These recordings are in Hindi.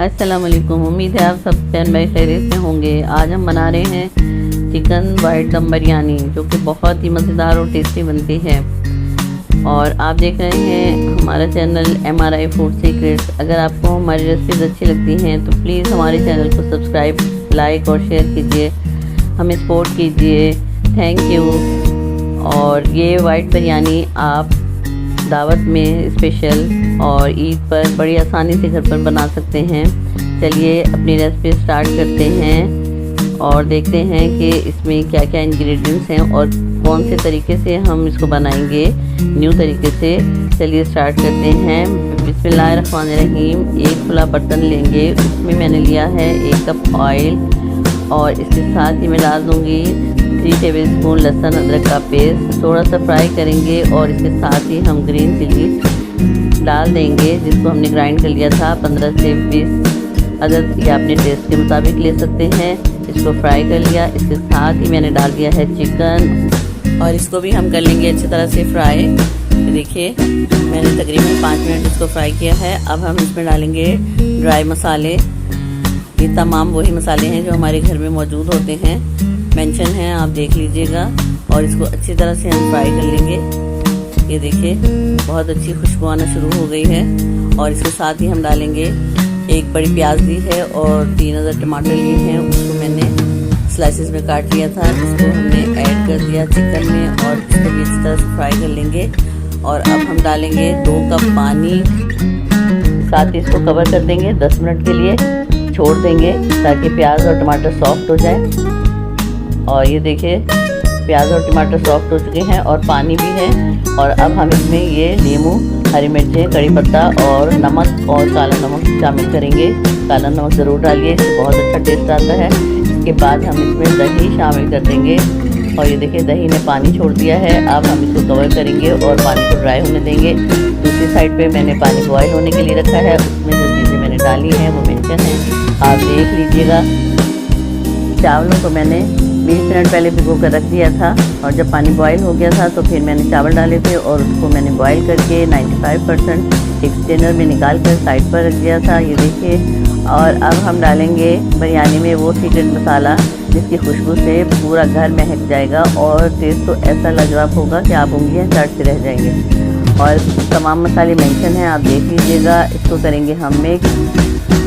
अस्सलाम वालेकुम। उम्मीद है आप सब चैन भाई खैरियत से होंगे। आज हम बना रहे हैं चिकन वाइट दम बिरयानी, जो कि बहुत ही मज़ेदार और टेस्टी बनती है। और आप देख रहे हैं हमारा चैनल MRI फूड सीक्रेट्स। अगर आपको हमारी रेसिपीज़ अच्छी लगती हैं तो प्लीज़ हमारे चैनल को सब्सक्राइब, लाइक और शेयर कीजिए, हमें सपोर्ट कीजिए। Thank you. और ये वाइट बिरयानी आप दावत में स्पेशल और ईद पर बड़ी आसानी से घर पर बना सकते हैं। चलिए अपनी रेसिपी स्टार्ट करते हैं और देखते हैं कि इसमें क्या क्या इंग्रेडिएंट्स हैं और कौन से तरीके से हम इसको बनाएंगे न्यू तरीके से। चलिए स्टार्ट करते हैं। बिस्मिल्लाहिर्रहमानिर्रहीम। एक खुला बर्तन लेंगे, उसमें मैंने लिया है 1 कप ऑयल और इसके साथ ही मैं डाल दूँगी 3 टेबलस्पून लहसुन अदरक का पेस्ट। थोड़ा सा फ्राई करेंगे और इसके साथ ही हम ग्रीन चिली डाल देंगे, जिसको हमने ग्राइंड कर लिया था। 15 से 20 अदद या अपने टेस्ट के मुताबिक ले सकते हैं। इसको फ्राई कर लिया। इसके साथ ही मैंने डाल दिया है चिकन और इसको भी हम कर लेंगे अच्छी तरह से फ्राई। देखिए मैंने तकरीबन 5 मिनट इसको फ्राई किया है। अब हम इसमें डालेंगे ड्राई मसाले। ये तमाम वही मसाले हैं जो हमारे घर में मौजूद होते हैं, मेंशन है, आप देख लीजिएगा। और इसको अच्छी तरह से हम फ्राई कर लेंगे। ये देखिए बहुत अच्छी खुशबू आना शुरू हो गई है। और इसके साथ ही हम डालेंगे एक बड़ी प्याज ली है और 3 अदद टमाटर लिए हैं, उसको मैंने स्लाइसेस में काट लिया था। इसको हमने ऐड कर दिया चिकन में और इसको भी इस तरह से फ्राई कर लेंगे। और अब हम डालेंगे 2 कप पानी, साथ ही इसको कवर कर देंगे 10 मिनट के लिए, छोड़ देंगे ताकि प्याज और टमाटर सॉफ्ट हो जाए। और ये देखिए प्याज और टमाटर सॉफ्ट हो चुके हैं और पानी भी है। और अब हम इसमें ये नींबू, हरी मिर्चें, कड़ी पत्ता और नमक और काला नमक शामिल करेंगे। काला नमक ज़रूर डालिए, इससे बहुत अच्छा टेस्ट आता है। इसके बाद हम इसमें दही शामिल कर देंगे और ये देखिए दही ने पानी छोड़ दिया है। अब हम इसको कवर करेंगे और पानी को ड्राई होने देंगे। दूसरी साइड पे मैंने पानी बॉयल होने के लिए रखा है, उसमें जो चीज़ें मैंने डाली हैं वो मेंशन है, आप देख लीजिएगा। चावलों को मैंने 20 मिनट पहले भिगो कर रख दिया था और जब पानी बॉयल हो गया था तो फिर मैंने चावल डाले थे और उसको मैंने बॉयल करके 95% एक स्ट्रेनर में निकाल कर साइड पर रख दिया था, ये देखिए। और अब हम डालेंगे बिरयानी में वो सीक्रेट मसाला जिसकी खुशबू से पूरा घर महक जाएगा और टेस्ट तो ऐसा लाजवाब होगा कि आप उंगलियां चाटते रह जाएंगे। और तमाम मसाले मेंशन हैं, आप देख लीजिएगा। इसको करेंगे हम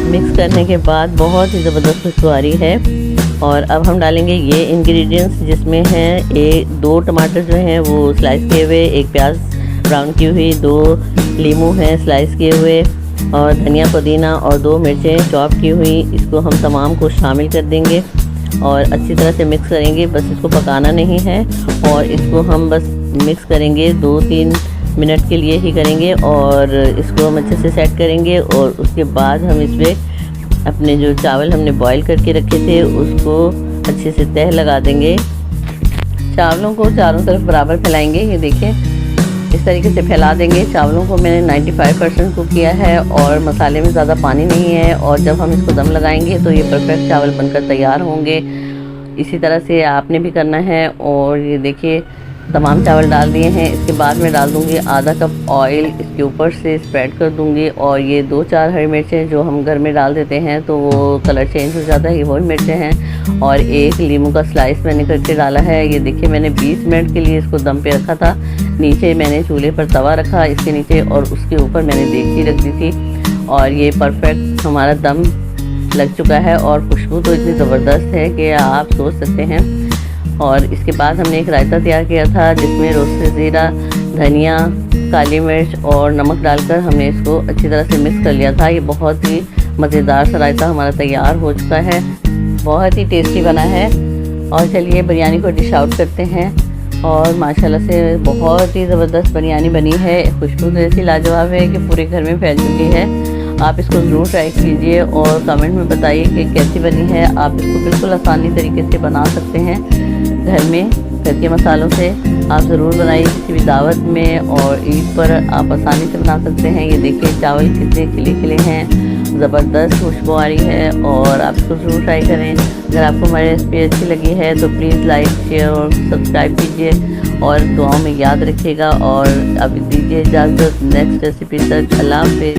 मिक्स करने के बाद बहुत ही ज़बरदस्त खुशबू आ रही है। और अब हम डालेंगे ये इंग्रेडिएंट्स, जिसमें हैं 2 टमाटर जो हैं वो स्लाइस किए हुए, 1 प्याज ब्राउन की हुई, 2 लीमू हैं स्लाइस किए हुए और धनिया पुदीना और 2 मिर्चें चॉप की हुई। इसको हम तमाम को शामिल कर देंगे और अच्छी तरह से मिक्स करेंगे। बस इसको पकाना नहीं है और इसको हम बस मिक्स करेंगे 2-3 मिनट के लिए ही करेंगे और इसको हम अच्छे से सेट करेंगे। और उसके बाद हम इसमें अपने जो चावल हमने बॉईल करके रखे थे उसको अच्छे से तह लगा देंगे। चावलों को चारों तरफ बराबर फैलाएंगे, ये देखिए इस तरीके से फैला देंगे। चावलों को मैंने 95% कुक किया है और मसाले में ज़्यादा पानी नहीं है। और जब हम इसको दम लगाएंगे तो ये परफेक्ट चावल बनकर तैयार होंगे। इसी तरह से आपने भी करना है। और ये देखिए तमाम चावल डाल दिए हैं। इसके बाद मैं डाल दूँगी आधा कप ऑयल, इसके ऊपर से स्प्रेड कर दूँगी। और ये 2-4 हरी मिर्चें जो हम घर में डाल देते हैं तो वो कलर चेंज हो जाता है, ये वही मिर्चें हैं। और 1 लीमू का स्लाइस मैंने करके डाला है। ये देखिए मैंने 20 मिनट के लिए इसको दम पे रखा था। नीचे मैंने चूल्हे पर तवा रखा इसके नीचे और उसके ऊपर मैंने देगची रख दी थी। और ये परफेक्ट हमारा दम लग चुका है और खुशबू तो इतनी ज़बरदस्त है कि आप सोच सकते हैं। और इसके बाद हमने एक रायता तैयार किया था जिसमें रोस्टेड ज़ीरा, धनिया, काली मिर्च और नमक डालकर हमने इसको अच्छी तरह से मिक्स कर लिया था। ये बहुत ही मज़ेदार सा रायता हमारा तैयार हो चुका है, बहुत ही टेस्टी बना है। और चलिए बिरयानी को डिश आउट करते हैं। और माशाल्लाह से बहुत ही ज़बरदस्त बिरयानी बनी है। खुशबू तो ऐसी लाजवाब है कि पूरे घर में फैल चुकी है। आप इसको ज़रूर ट्राई कीजिए और कमेंट में बताइए कि कैसी बनी है। आप इसको बिल्कुल आसानी तरीके से बना सकते हैं घर में, घर के मसालों से। आप ज़रूर बनाइए किसी भी दावत में और ईद पर आप आसानी से बना सकते हैं। ये देखिए चावल कितने खिले खिले हैं, ज़बरदस्त खुशबू आ रही है और आप इसको ज़रूर ट्राई करें। अगर आपको हमारी रेसिपी अच्छी लगी है तो प्लीज़ लाइक, शेयर और सब्सक्राइब कीजिए और दुआओं में याद रखिएगा। और अब दीजिए इजाज़त नेक्स्ट रेसिपी तक। अल्लाह हाफ़िज़।